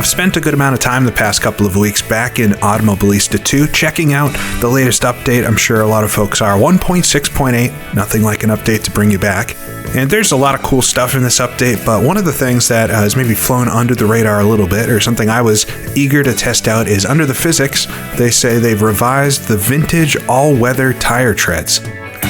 I've spent a good amount of time the past couple of weeks back in Automobilista 2, checking out the latest update. I'm sure a lot of folks are. 1.6.8, nothing like an update to bring you back. And there's a lot of cool stuff in this update, but one of the things that has maybe flown under the radar a little bit, or something I was eager to test out, is under the physics, they say they've revised the vintage all-weather tire treads.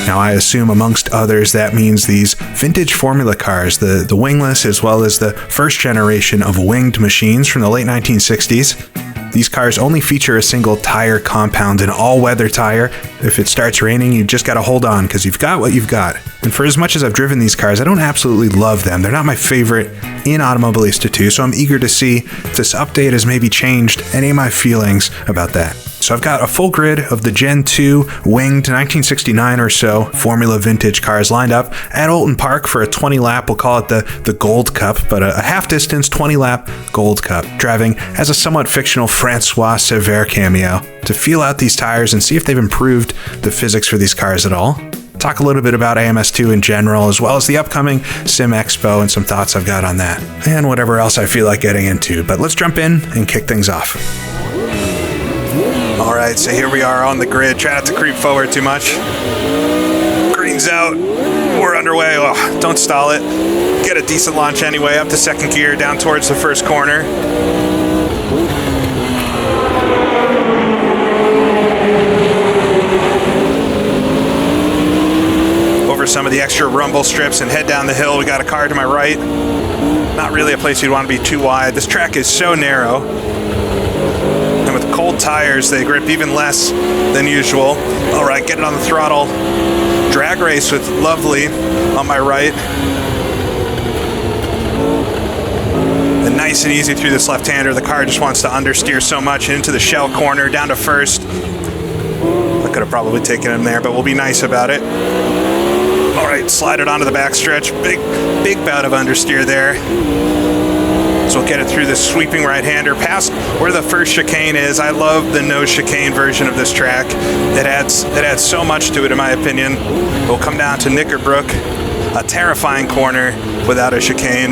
Now, I assume, amongst others, that means these vintage formula cars, the wingless, as well as the first generation of winged machines from the late 1960s. These cars only feature a single tire compound, an all-weather tire. If it starts raining, you just gotta hold on, because you've got what you've got. And for as much as I've driven these cars, I don't absolutely love them. They're not my favorite in Automobilista 2, so I'm eager to see if this update has maybe changed any of my feelings about that. So I've got a full grid of the Gen 2 winged 1969 or so Formula vintage cars lined up at Oulton Park for a 20-lap, we'll call it the Gold Cup, but a half-distance 20-lap Gold Cup, driving as a somewhat fictional Francois Cevert cameo to feel out these tires and see if they've improved the physics for these cars at all. Talk a little bit about AMS2 in general, as well as the upcoming Sim Expo and some thoughts I've got on that, and whatever else I feel like getting into. But let's jump in and kick things off. All right, so here we are on the grid. Try not to creep forward too much. Green's out. We're underway. Oh, don't stall it. Get a decent launch anyway, up to second gear, down towards the first corner. Over some of the extra rumble strips and head down the hill. We got a car to my right. Not really a place you'd want to be too wide. This track is so narrow. And with cold tires, they grip even less than usual. All right, get it on the throttle. Drag race with Lovely on my right. And nice and easy through this left-hander. The car just wants to understeer so much into the shell corner, down to first. I could have probably taken him there, but we'll be nice about it. All right, slide it onto the backstretch. Big bout of understeer there. So we'll get it through this sweeping right-hander past where the first chicane is. I love the no chicane version of this track. It adds so much to it, in my opinion. We'll come down to Knickerbrook, a terrifying corner without a chicane.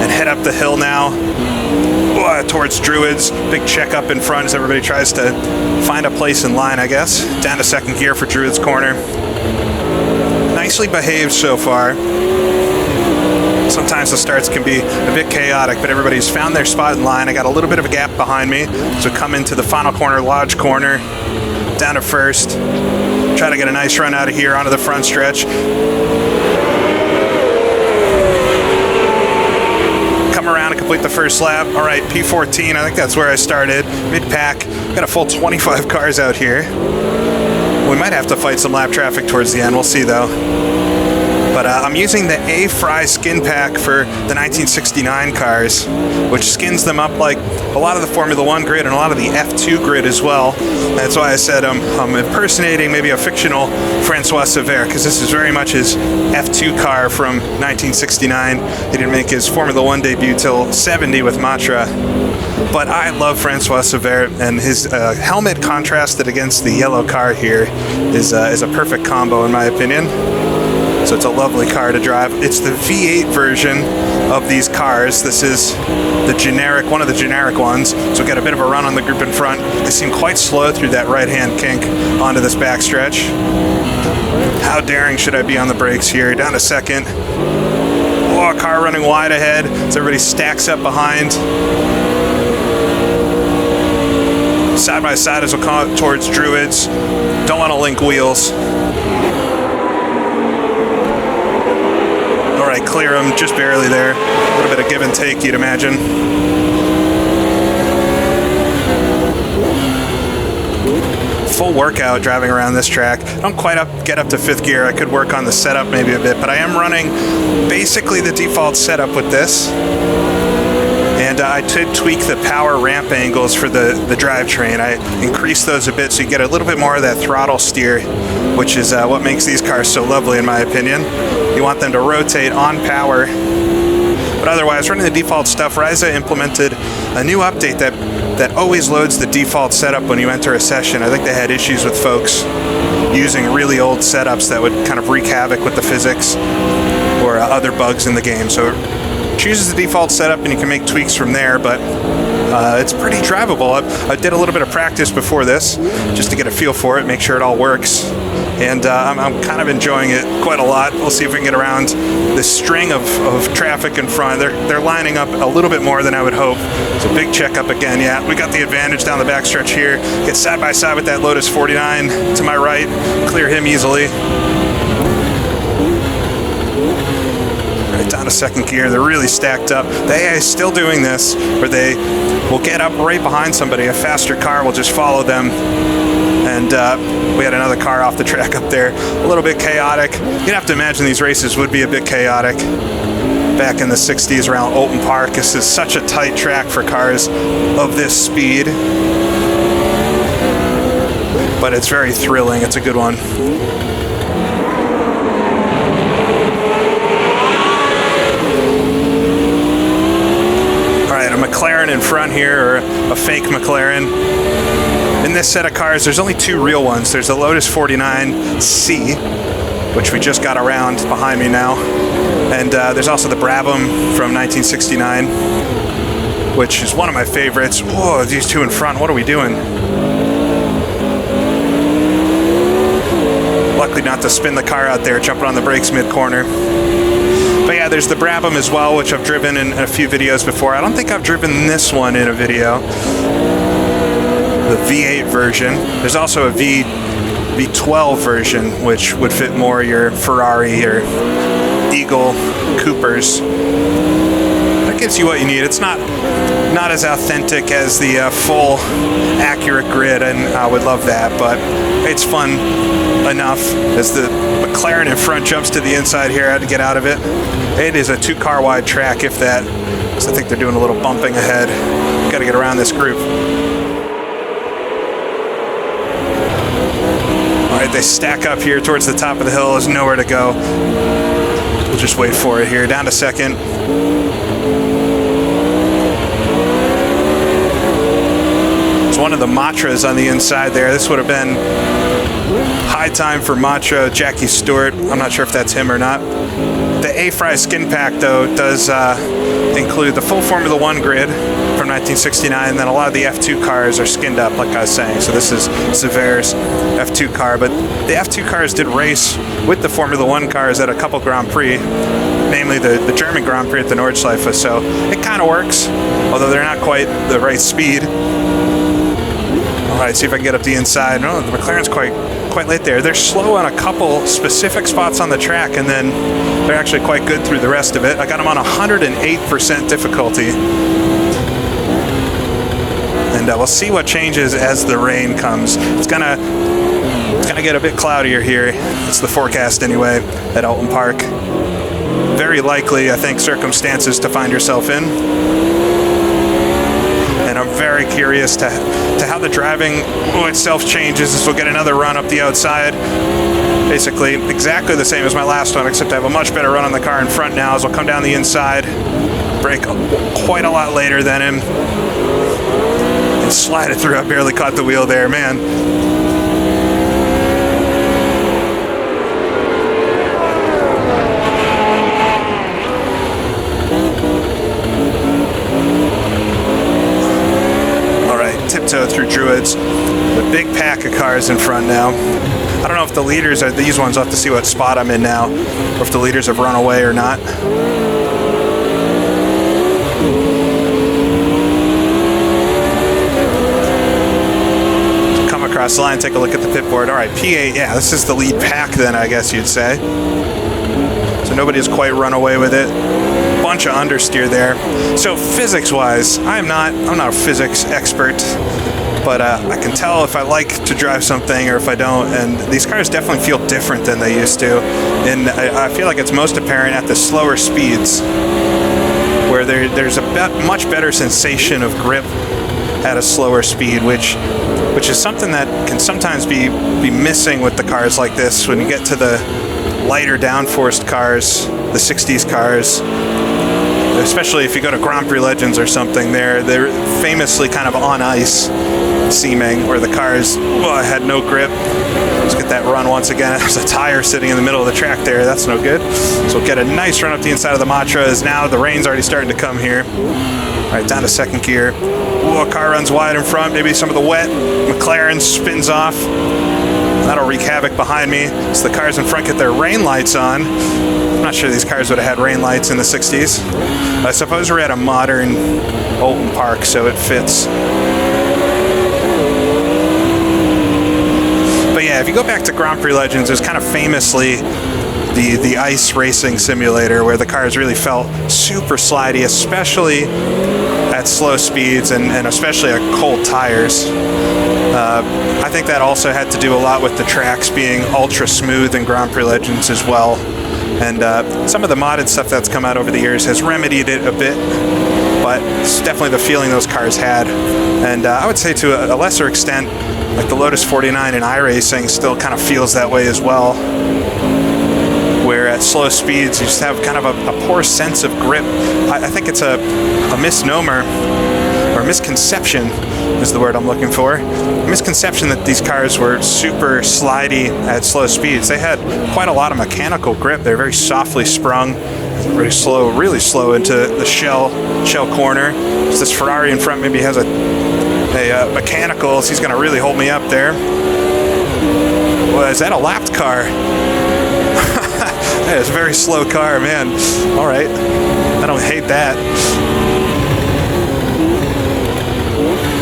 And head up the hill now towards Druids. Big check up in front as everybody tries to find a place in line, I guess. Down to second gear for Druids corner. Nicely behaved so far. Sometimes the starts can be a bit chaotic, but everybody's found their spot in line. I got a little bit of a gap behind me, so come into the final corner, Lodge corner, down to first. Try to get a nice run out of here onto the front stretch. Come around and complete the first lap. All right, P14, I think that's where I started. Mid-pack, got a full 25 cars out here. We might have to fight some lap traffic towards the end, we'll see though. But I'm using the A-Fry skin pack for the 1969 cars, which skins them up like a lot of the Formula 1 grid and a lot of the F2 grid as well. That's why I said I'm impersonating maybe a fictional Francois Cevert, because this is very much his F2 car from 1969. He didn't make his Formula 1 debut till 70 with Matra. But I love Francois Cevert, and his helmet contrasted against the yellow car here is a perfect combo in my opinion. So it's a lovely car to drive. It's the V8 version of these cars. This is the generic, one of the generic ones. So we got a bit of a run on the group in front. They seem quite slow through that right-hand kink onto this backstretch. How daring should I be on the brakes here? Down to second. Oh, a car running wide ahead as everybody stacks up behind. Side by side as we'll come up towards Druids. Don't want to link wheels. All right, clear them just barely there. A little bit of give and take, you'd imagine. Full workout driving around this track. I don't quite get up to fifth gear. I could work on the setup maybe a bit, but I am running basically the default setup with this. And I did tweak the power ramp angles for the drivetrain. I increased those a bit so you get a little bit more of that throttle steer, which is what makes these cars so lovely in my opinion. You want them to rotate on power. But otherwise, running the default stuff, Reiza implemented a new update that that always loads the default setup when you enter a session. I think they had issues with folks using really old setups that would kind of wreak havoc with the physics or other bugs in the game. So it chooses the default setup and you can make tweaks from there, but it's pretty drivable. I did a little bit of practice before this just to get a feel for it, make sure it all works. And I'm kind of enjoying it quite a lot. We'll see if we can get around this string of traffic in front. They're lining up a little bit more than I would hope. It's a big checkup again. Yeah, we got the advantage down the backstretch here. Get side by side with that Lotus 49 to my right. Clear him easily. Right down to second gear. They're really stacked up. The AI is still doing this where they will get up right behind somebody. A faster car will just follow them. And we had another car off the track up there. A little bit chaotic. You'd have to imagine these races would be a bit chaotic back in the 60s around Oulton Park. This is such a tight track for cars of this speed. But it's very thrilling. It's a good one. All right, a McLaren in front here, or a fake McLaren. In this set of cars, there's only two real ones. There's the Lotus 49C, which we just got around behind me now. And there's also the Brabham from 1969, which is one of my favorites. Whoa, these two in front, what are we doing? Luckily not to spin the car out there, jumping on the brakes mid-corner. But yeah, there's the Brabham as well, which I've driven in a few videos before. I don't think I've driven this one in a video. The V8 version. There's also a V12 version, which would fit more your Ferrari or Eagle Coopers. That gives you what you need. It's not as authentic as the full accurate grid, and I would love that, but it's fun enough. As the McLaren in front jumps to the inside here, I had to get out of it. It is a 2-car wide track, if that. So I think they're doing a little bumping ahead. Got to get around this group. Alright, they stack up here towards the top of the hill. There's nowhere to go. We'll just wait for it here. Down to second. There's one of the Matras on the inside there. This would have been high time for Matra Jackie Stewart. I'm not sure if that's him or not. The A-Fry skin pack, though, does include the full Formula 1 grid from 1969, and then a lot of the F2 cars are skinned up, like I was saying. So this is Cevert's F2 car, but the F2 cars did race with the Formula 1 cars at a couple Grand Prix, namely the German Grand Prix at the Nordschleife, so it kind of works, although they're not quite the right speed. All right, see if I can get up the inside. No, the McLaren's quite late there. They're slow on a couple specific spots on the track, and then they're actually quite good through the rest of it. I got them on 108% difficulty. And we'll see what changes as the rain comes. It's gonna get a bit cloudier here. It's the forecast anyway at Oulton Park. Very likely, I think, circumstances to find yourself in. And I'm very curious to how the driving itself changes as we'll get another run up the outside. Basically exactly the same as my last one, except I have a much better run on the car in front now as we'll come down the inside, brake quite a lot later than him, and slide it through. I barely caught the wheel there, man. Tiptoe through Druids. The big pack of cars in front now. I don't know if the leaders are these ones. I'll have to see what spot I'm in now, or if the leaders have run away or not. Come across the line, take a look at the pit board. All right, P8, yeah, this is the lead pack then, I guess you'd say. So nobody has quite run away with it. Bunch of understeer there. So physics-wise, I'm not a physics expert, but I can tell if I like to drive something or if I don't, and these cars definitely feel different than they used to. And I feel like it's most apparent at the slower speeds, where there's a much better sensation of grip at a slower speed, which is something that can sometimes be missing with the cars like this. When you get to the lighter downforced cars, the 60s cars, especially if you go to Grand Prix Legends or something, they're famously kind of on ice seeming, where the cars had no grip. Let's get that run once again. There's a tire sitting in the middle of the track there. That's no good. So we'll get a nice run up the inside of the Matra, as now the rain's already starting to come here. All right, down to second gear. Ooh, a car runs wide in front, maybe some of the wet. McLaren spins off. That'll wreak havoc behind me. So the cars in front get their rain lights on. I'm not sure these cars would have had rain lights in the 60s. I suppose we're at a modern Oulton Park, so it fits. But yeah, if you go back to Grand Prix Legends, it was kind of famously the ice racing simulator where the cars really felt super slidey, especially at slow speeds and especially at cold tires. I think that also had to do a lot with the tracks being ultra smooth in Grand Prix Legends as well. And some of the modded stuff that's come out over the years has remedied it a bit, but it's definitely the feeling those cars had. And I would say to a lesser extent, like the Lotus 49 in iRacing still kind of feels that way as well, where at slow speeds you just have kind of a poor sense of grip. I think it's a misnomer, or misconception is the word I'm looking for. A misconception that these cars were super slidey at slow speeds. They had quite a lot of mechanical grip. They're very softly sprung, very slow, really slow into the shell corner. So this Ferrari in front maybe has a mechanical, so he's going to really hold me up there. Well, is that a lapped car? That is a very slow car, man. All right, I don't hate that.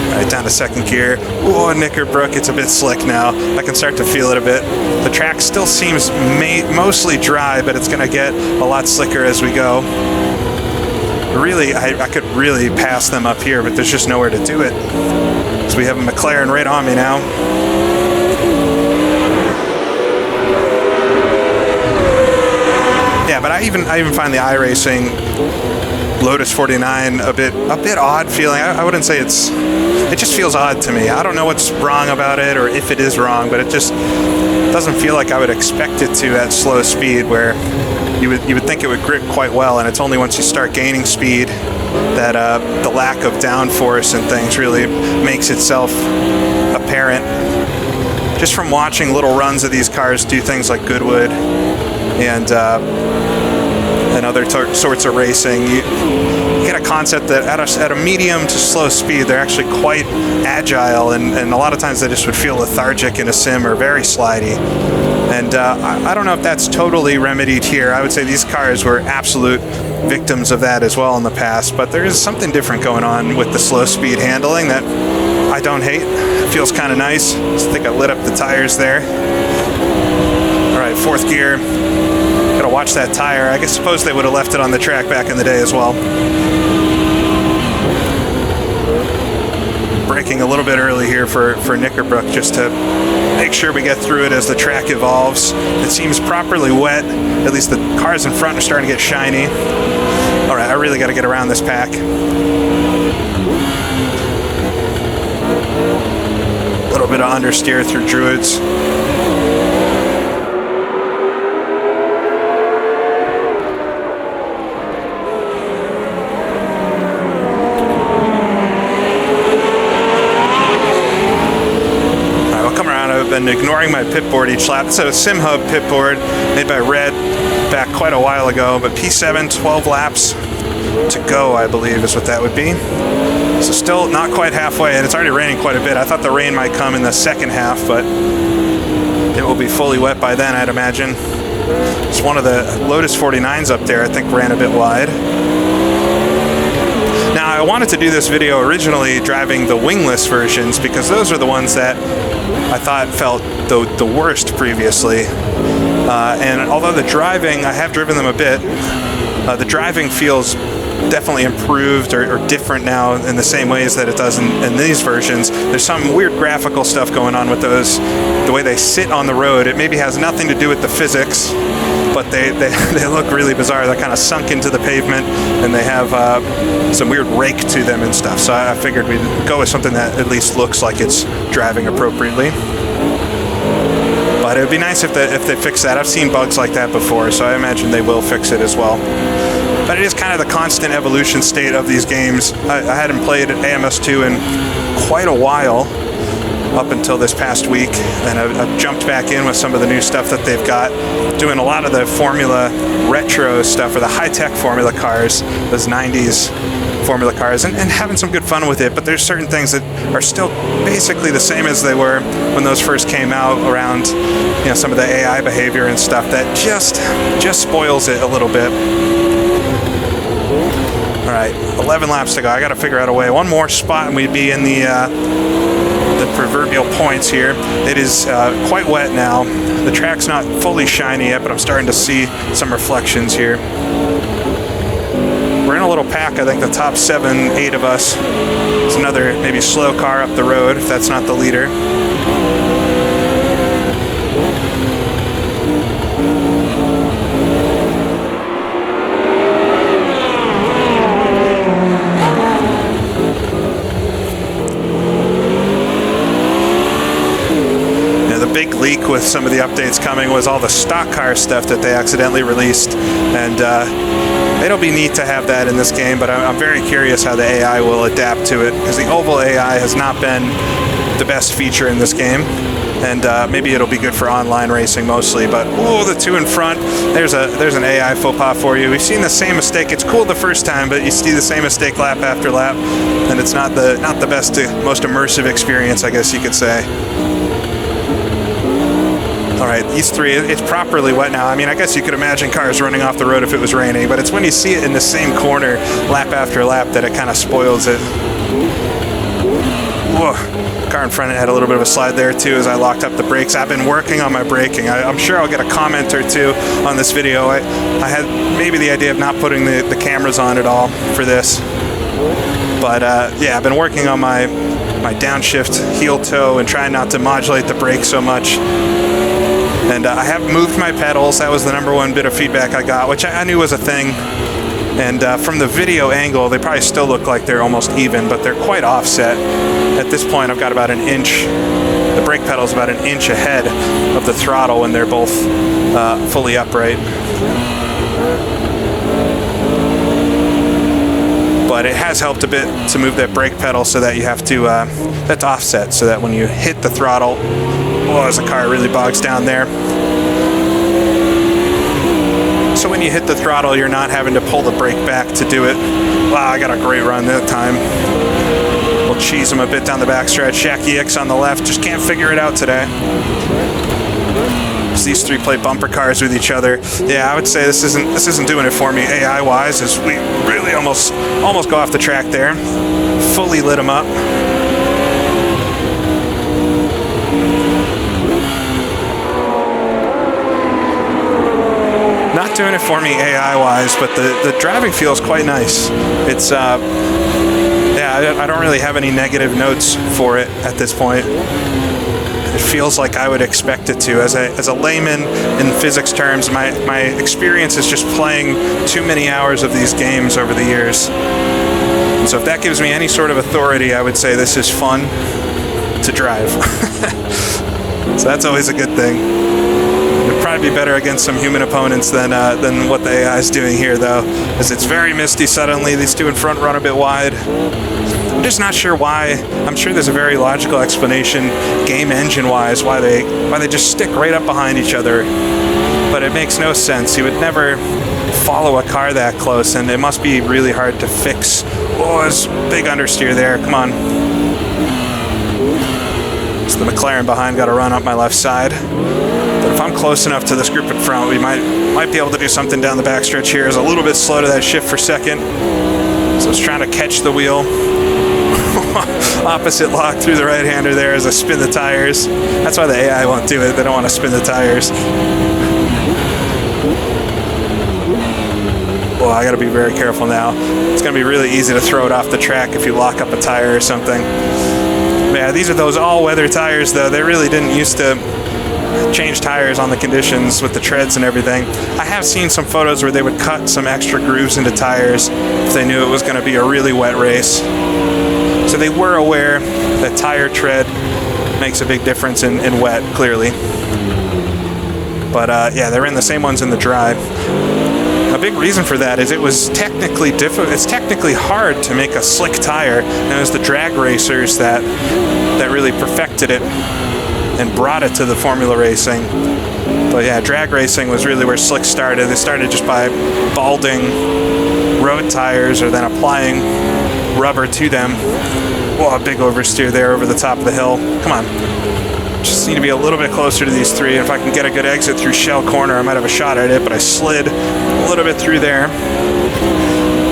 All right, down to second gear. Oh, Knickerbrook, it's a bit slick now. I can start to feel it a bit. The track still seems mostly dry, but it's going to get a lot slicker as we go. Really, I could really pass them up here, but there's just nowhere to do it. So we have a McLaren right on me now. Yeah, but I even find the iRacing Lotus 49 a bit odd feeling. I wouldn't say it just feels odd to me. I don't know what's wrong about it, or if it is wrong, but it just doesn't feel like I would expect it to at slow speed, where you would think it would grip quite well, and it's only once you start gaining speed that the lack of downforce and things really makes itself apparent. Just from watching little runs of these cars do things like Goodwood and other sorts of racing, you get a concept that at a medium to slow speed, they're actually quite agile, and a lot of times they just would feel lethargic in a sim or very slidey. And I don't know if that's totally remedied here. I would say these cars were absolute victims of that as well in the past, but there is something different going on with the slow speed handling that I don't hate. It feels kind of nice. I think I lit up the tires there. All right, fourth gear. Gotta watch that tire. I suppose they would have left it on the track back in the day as well. Braking a little bit early here for Knickerbrook, just to make sure we get through it as the track evolves. It seems properly wet. At least the cars in front are starting to get shiny. All right, I really got to get around this pack. A little bit of understeer through Druids. Been ignoring my pit board each lap. It's a SimHub pit board made by Red back quite a while ago, but P7, 12 laps to go, I believe is what that would be. So still not quite halfway, and it's already raining quite a bit. I thought the rain might come in the second half, but it will be fully wet by then, I'd imagine. It's one of the Lotus 49s up there, I think, ran a bit wide. Now, I wanted to do this video originally driving the wingless versions, because those are the ones that I thought felt the worst previously. And although the driving, I have driven them a bit, the driving feels definitely improved or different now in the same ways that it does in these versions. There's some weird graphical stuff going on with those, the way they sit on the road. It maybe has nothing to do with the physics, but they look really bizarre. They're kind of sunk into the pavement, and they have some weird rake to them and stuff. So I figured we'd go with something that at least looks like it's driving appropriately. But But it would be nice if they fix that. I've seen bugs like that before, so I imagine they will fix it as well. But it is kind of the constant evolution state of these games. I hadn't played AMS2 in quite a while, up until this past week, and I've jumped back in with some of the new stuff that they've got, doing a lot of the Formula retro stuff, or the high-tech Formula cars, those 90s Formula cars, and having some good fun with it. But there's certain things that are still basically the same as they were when those first came out, around, you know, some of the AI behavior and stuff that just spoils it a little bit. All right, 11 laps to go. I got to figure out a way. One more spot and we'd be in the proverbial points here. It is quite wet now. The track's not fully shiny yet, but I'm starting to see some reflections here. We're in a little pack. I think the top 7, 8 of us. There's another maybe slow car up the road, if that's not the leader. Big leak with some of the updates coming was all the stock car stuff that they accidentally released, and it'll be neat to have that in this game, but I'm very curious how the AI will adapt to it, because the oval AI has not been the best feature in this game, and maybe it'll be good for online racing mostly. But oh, the two in front, there's an AI faux pas for you. We've seen the same mistake. It's cool the first time, but you see the same mistake lap after lap, and it's not the best, most immersive experience, I guess you could say. All right, these three, it's properly wet now. I mean, I guess you could imagine cars running off the road if it was raining, but it's when you see it in the same corner lap after lap that it kind of spoils it. Whoa. Car in front had a little bit of a slide there too as I locked up the brakes. I've been working on my braking. I'm sure I'll get a comment or two on this video. I had maybe the idea of not putting the cameras on at all for this. But yeah, I've been working on my downshift heel toe and trying not to modulate the brake so much. And I have moved my pedals. That was the #1 bit of feedback I got, which I knew was a thing. And from the video angle, they probably still look like they're almost even, but they're quite offset. At this point, I've got about an inch. The brake pedal's about an inch ahead of the throttle when they're both fully upright. But it has helped a bit to move that brake pedal so that you have to, that's offset, so that when you hit the throttle, oh, as the car really bogs down there. So when you hit the throttle, you're not having to pull the brake back to do it. Wow, I got a great run that time. We'll cheese him a bit down the backstretch. Shaq EX on the left, just can't figure it out today. So these three play bumper cars with each other. Yeah, I would say this isn't doing it for me AI-wise, as we really almost go off the track there. Fully lit him up. Not doing it for me AI-wise, but the driving feels quite nice. It's yeah, I don't really have any negative notes for it at this point. It feels like I would expect it to. As a layman in physics terms, my experience is just playing too many hours of these games over the years. And so if that gives me any sort of authority, I would say this is fun to drive. So that's always a good thing. It'd probably be better against some human opponents than what the AI is doing here, though, as it's very misty suddenly. These two in front run a bit wide. I'm just not sure why. I'm sure there's a very logical explanation, game engine-wise, why they just stick right up behind each other. But it makes no sense. You would never follow a car that close, and it must be really hard to fix. Oh, there's big understeer there. Come on. So the McLaren behind got to run up my left side. But if I'm close enough to this group in front, we might be able to do something down the backstretch here. It's a little bit slow to that shift for second. So I was trying to catch the wheel. Opposite lock through the right-hander there as I spin the tires. That's why the AI won't do it. They don't want to spin the tires. Well, I got to be very careful now. It's going to be really easy to throw it off the track if you lock up a tire or something. Yeah, these are those all-weather tires, though. They really didn't used to change tires on the conditions with the treads and everything. I have seen some photos where they would cut some extra grooves into tires if they knew it was going to be a really wet race. So they were aware that tire tread makes a big difference in wet, clearly. But yeah, they're in the same ones in the dry. A big reason for that is it was technically difficult. It's technically hard to make a slick tire, and it was the drag racers that really perfected it and brought it to the Formula racing. But yeah, drag racing was really where slick started. They started just by balding road tires or then applying rubber to them. Whoa, a big oversteer there over the top of the hill. Come on. Just need to be a little bit closer to these three. If I can get a good exit through Shell Corner, I might have a shot at it, but I slid a little bit through there.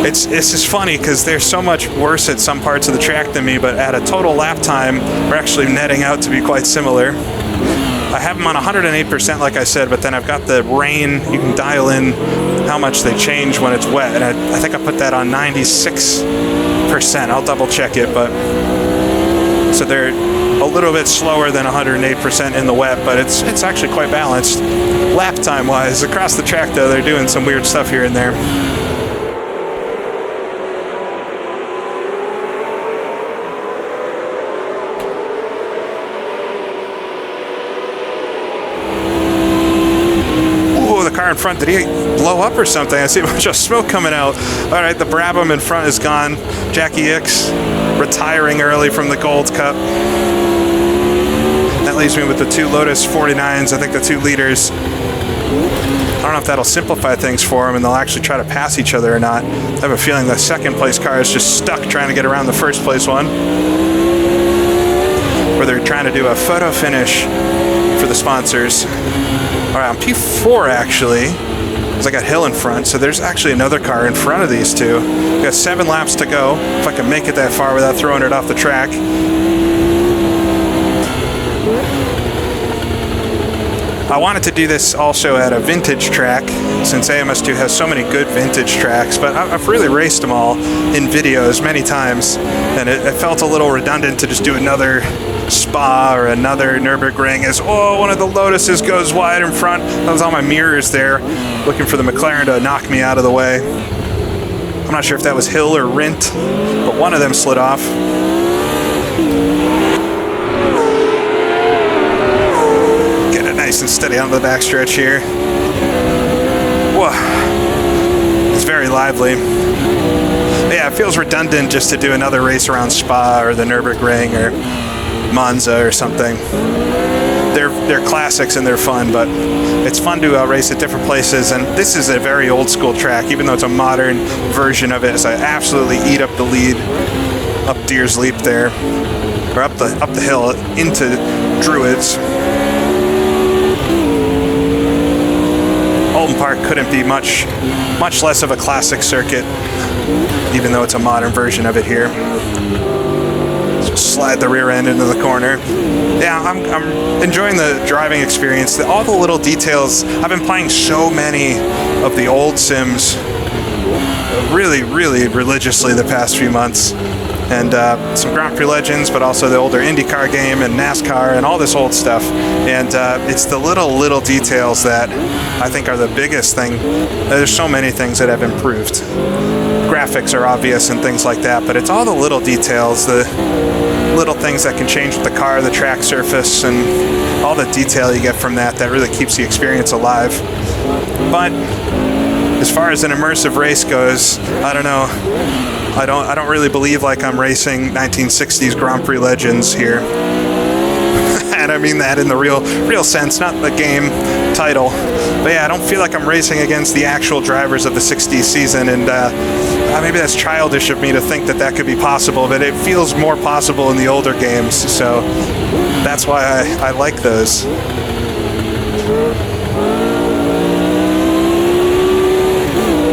It's just funny because they're so much worse at some parts of the track than me, but at a total lap time, we're actually netting out to be quite similar. I have them on 108%, like I said, but then I've got the rain. You can dial in how much they change when it's wet, and I think I put that on 96%. I'll double check it, but so they're a little bit slower than 108% in the wet, but it's actually quite balanced. Lap time wise, across the track though, they're doing some weird stuff here and there. In front, did he blow up or something? I see a bunch of smoke coming out. All right, the Brabham in front is gone. Jackie Hicks retiring early from the Gold Cup. That leaves me with the two Lotus 49s, I think the 2 liters. I don't know if that'll simplify things for them and they'll actually try to pass each other or not. I have a feeling the second place car is just stuck trying to get around the first place one. Or they're trying to do a photo finish for the sponsors. All right, I'm P4 actually, because I got Hill in front, so there's actually another car in front of these two. We got 7 laps to go, if I can make it that far without throwing it off the track. I wanted to do this also at a vintage track, since AMS2 has so many good vintage tracks, but I've really raced them all in videos many times, and it felt a little redundant to just do another Spa or another Nürburgring as, oh, one of the Lotuses goes wide in front. That was all my mirrors there, looking for the McLaren to knock me out of the way. I'm not sure if that was Hill or Rindt, but one of them slid off. Get it nice and steady on the backstretch here. Whoa. It's very lively. Yeah, it feels redundant just to do another race around Spa or the Nürburgring or Monza or something. They're classics and they're fun, but it's fun to race at different places, and this is a very old school track, even though it's a modern version of it. So I absolutely eat up the lead up Deer's Leap there, or up the hill into Druids. Oulton Park couldn't be much less of a classic circuit, even though it's a modern version of it here. Slide the rear end into the corner. Yeah, I'm enjoying the driving experience. All the little details. I've been playing so many of the old sims really religiously the past few months. And some Grand Prix Legends, but also the older IndyCar game and NASCAR and all this old stuff. And it's the little details that I think are the biggest thing. There's so many things that have improved. Graphics are obvious and things like that, but it's all the little details, the little things that can change with the car, the track surface, and all the detail you get from that really keeps the experience alive. But as far as an immersive race goes, I don't know. I don't really believe like I'm racing 1960s Grand Prix Legends here. And I mean that in the real sense, not the game title. But yeah, I don't feel like I'm racing against the actual drivers of the 60s season, and maybe that's childish of me to think that could be possible, but it feels more possible in the older games, so that's why I like those.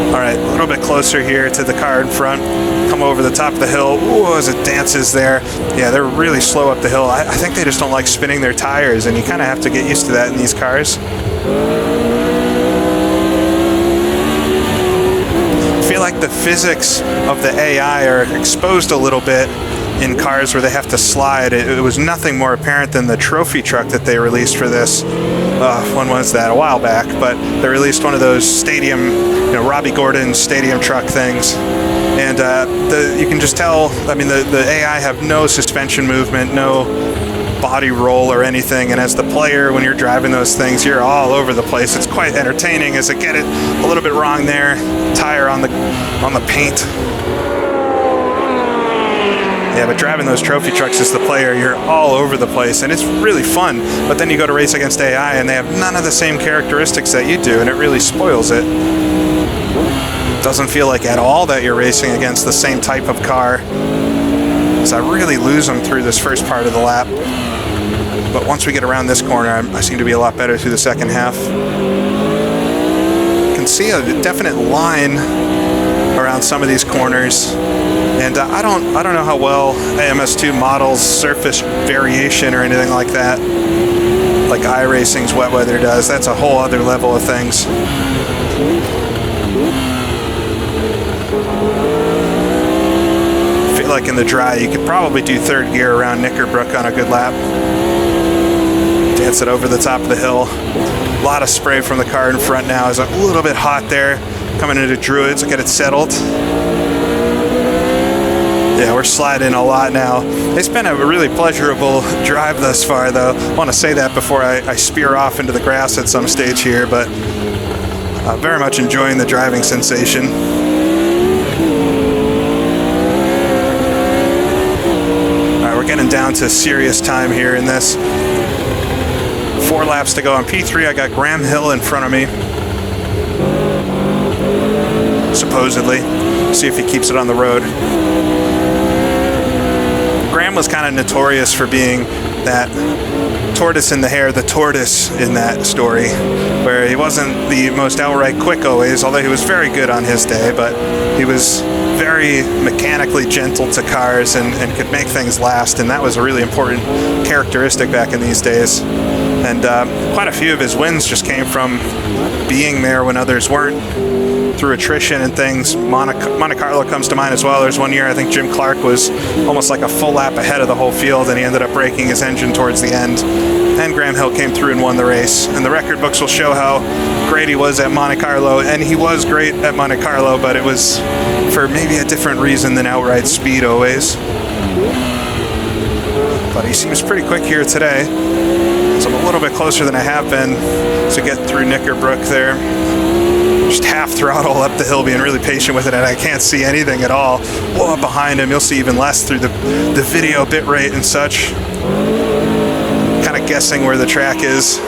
All right, a little bit closer here to the car in front. Come over the top of the hill. Ooh, as it dances there. Yeah, they're really slow up the hill. I think they just don't like spinning their tires, and you kind of have to get used to that in these cars. I feel like the physics of the AI are exposed a little bit in cars where they have to slide. It was nothing more apparent than the trophy truck that they released for this. When was that? A while back, but they released one of those stadium, Robbie Gordon stadium truck things, and you can just tell. I mean, the AI have no suspension movement, no body roll or anything, and as the player, when you're driving those things, you're all over the place. It's quite entertaining as I get it a little bit wrong there. Tire on the paint. Yeah, but driving those trophy trucks as the player, you're all over the place, and it's really fun. But then you go to race against AI, and they have none of the same characteristics that you do, and it really spoils it. It doesn't feel like at all that you're racing against the same type of car. So I really lose them through this first part of the lap. But once we get around this corner, I seem to be a lot better through the second half. You can see a definite line around some of these corners. And I don't know how well AMS2 models surface variation or anything like that, like iRacing's wet weather does. That's a whole other level of things. I feel like in the dry, you could probably do third gear around Knickerbrook on a good lap. Dance it over the top of the hill. A lot of spray from the car in front now. It's a little bit hot there. Coming into Druids, get it settled. Yeah, we're sliding a lot now. It's been a really pleasurable drive thus far, though. I want to say that before I spear off into the grass at some stage here, but very much enjoying the driving sensation. All right, we're getting down to serious time here in this. 4 laps to go on P3. I got Graham Hill in front of me, supposedly. See if he keeps it on the road. Graham was kind of notorious for being that tortoise in the hare, the tortoise in that story, where he wasn't the most outright quick always, although he was very good on his day, but he was very mechanically gentle to cars and could make things last, and that was a really important characteristic back in these days. And quite a few of his wins just came from being there when others weren't, through attrition and things. Monte Carlo comes to mind as well. There's one year I think Jim Clark was almost like a full lap ahead of the whole field, and he ended up breaking his engine towards the end. And Graham Hill came through and won the race. And the record books will show how great he was at Monte Carlo, and he was great at Monte Carlo, but it was for maybe a different reason than outright speed always. But he seems pretty quick here today. So I'm a little bit closer than I have been to get through Knickerbrook there. Just half throttle up the hill, being really patient with it, and I can't see anything at all. Whoa, behind him, you'll see even less through the video bit rate and such. Kind of guessing where the track is.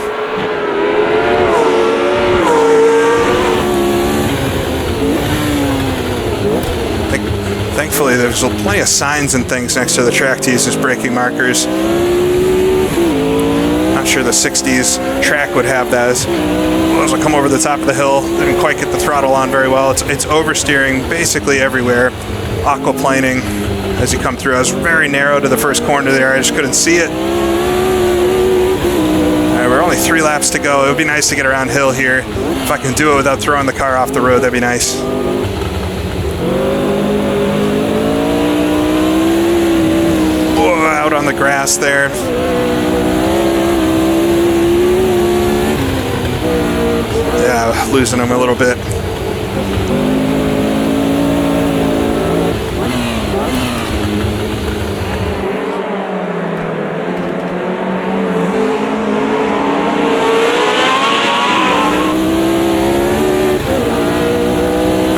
Thankfully, there's plenty of signs and things next to the track to use as braking markers. Not sure the 60s track would have that. As I come over the top of the hill, didn't quite get the throttle on very well. It's oversteering basically everywhere, aquaplaning as you come through. I was very narrow to the first corner there. I just couldn't see it. All right, we're only 3 laps to go. It would be nice to get around hill here. If I can do it without throwing the car off the road, that'd be nice. Whoa, out on the grass there. Yeah, losing him a little bit.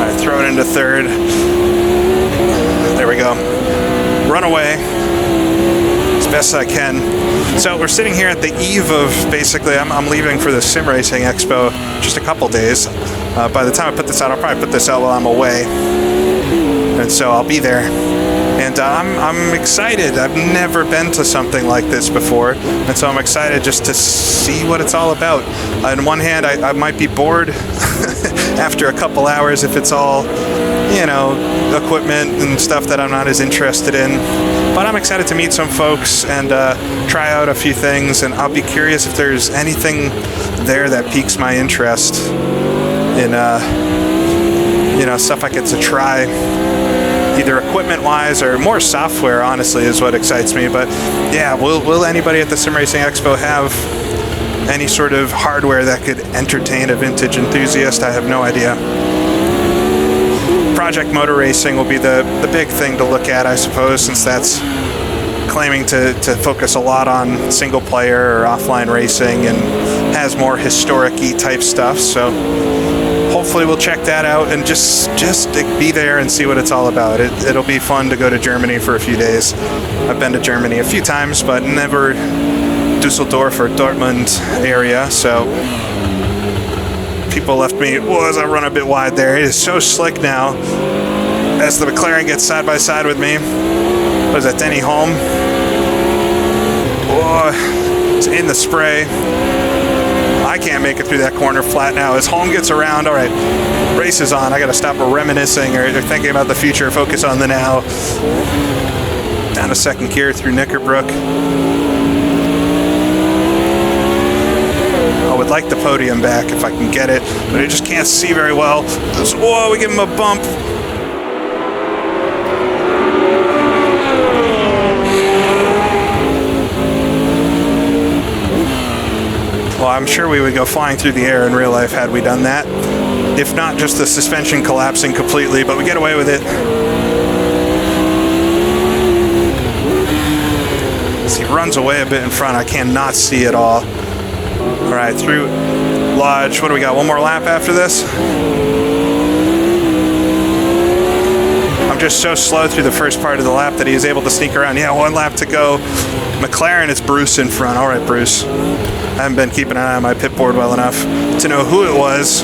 All right, throw it into third. There we go. Run away as best I can. So we're sitting here at the eve of, basically, I'm leaving for the Sim Racing Expo just a couple days. By the time I put this out, I'll probably put this out while I'm away. And so I'll be there. And I'm excited. I've never been to something like this before. And so I'm excited just to see what it's all about. On one hand, I might be bored after a couple hours if it's all, you know, equipment and stuff that I'm not as interested in. But I'm excited to meet some folks and try out a few things, and I'll be curious if there's anything there that piques my interest in, you know, stuff I get to try, either equipment-wise or more software, honestly, is what excites me. But yeah, will anybody at the Sim Racing Expo have any sort of hardware that could entertain a vintage enthusiast? I have no idea. Project Motor Racing will be the big thing to look at, I suppose, since that's claiming to focus a lot on single player or offline racing and has more historic-y type stuff. So hopefully we'll check that out and just be there and see what it's all about. It'll be fun to go to Germany for a few days. I've been to Germany a few times, but never Dusseldorf or Dortmund area. So people left me, as I run a bit wide there. It is so slick now as the McLaren gets side by side with me. What is that, Denny Holm? It's in the spray. I can't make it through that corner flat now. As Holm gets around, all right, race is on. I got to stop reminiscing or thinking about the future, focus on the now. Down to second gear through Knickerbrook. I would like the podium back if I can get it, but I just can't see very well. We give him a bump. Well, I'm sure we would go flying through the air in real life had we done that. If not just the suspension collapsing completely, but we get away with it. As he runs away a bit in front, I cannot see it all. All right, through Lodge. What do we got? One more lap after this? I'm just so slow through the first part of the lap that he was able to sneak around. Yeah, one lap to go. McLaren, it's Bruce in front. All right, Bruce. I haven't been keeping an eye on my pit board well enough to know who it was.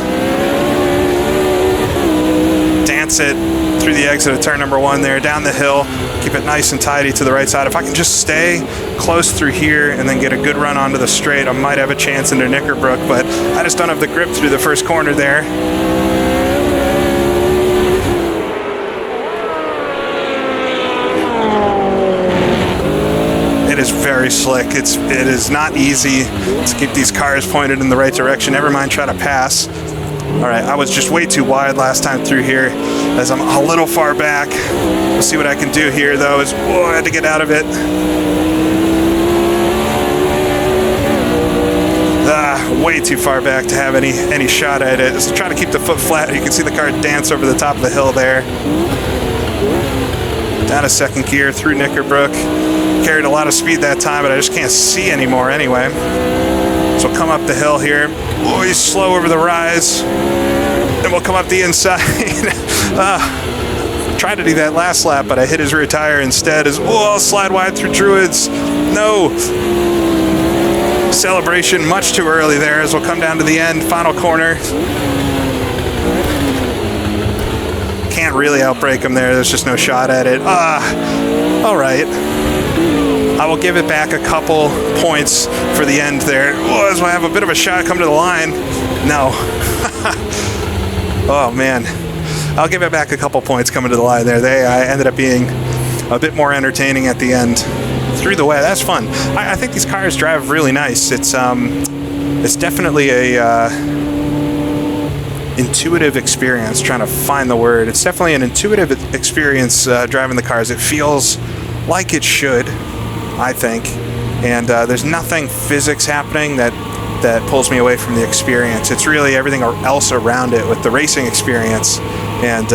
Dance it through the exit of turn number 1 there, down the hill. Keep it nice and tidy to the right side. If I can just stay close through here and then get a good run onto the straight, I might have a chance into Knickerbrook, but I just don't have the grip through the first corner there. It is very slick. It is not easy to keep these cars pointed in the right direction. Never mind try to pass. All right, I was just way too wide last time through here as I'm a little far back. We'll see what I can do here, though. I had to get out of it. Way too far back to have any shot at it. Just try to keep the foot flat. You can see the car dance over the top of the hill there. Down to second gear through Knickerbrook. Carried a lot of speed that time, but I just can't see anymore anyway. So we'll come up the hill here. He's slow over the rise. Then we'll come up the inside. Tried to do that last lap, but I hit his rear tire instead. I'll slide wide through Druids. No. Celebration much too early there as we'll come down to the end. Final corner. Can't really outbrake him there. There's just no shot at it. All right. I will give it back a couple points for the end there. As I have a bit of a shot come to the line. No. Oh, man. I'll give it back a couple points coming to the line there. I ended up being a bit more entertaining at the end. Through the way. That's fun. I think these cars drive really nice. It's definitely a intuitive experience. Trying to find the word. It's definitely an intuitive experience driving the cars. It feels like it should, I think. And there's nothing physics happening that pulls me away from the experience. It's really everything else around it with the racing experience and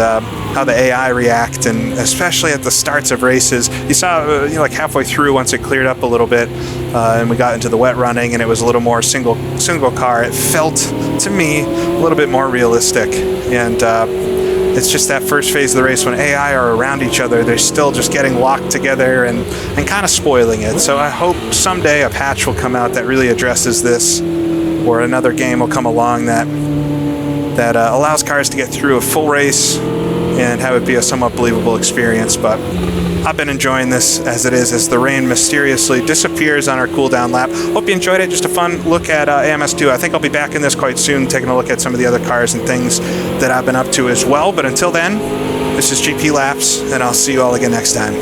how the AI react, and especially at the starts of races. You saw, like halfway through, once it cleared up a little bit, and we got into the wet running, and it was a little more single car. It felt to me a little bit more realistic, and it's just that first phase of the race when AI are around each other, they're still just getting locked together and kind of spoiling it. So I hope someday a patch will come out that really addresses this, or another game will come along that allows cars to get through a full race and have it be a somewhat believable experience. But I've been enjoying this as it is, as the rain mysteriously disappears on our cool down lap. Hope you enjoyed it. Just a fun look at AMS2. I think I'll be back in this quite soon, taking a look at some of the other cars and things that I've been up to as well. But until then, this is GP Laps, and I'll see you all again next time.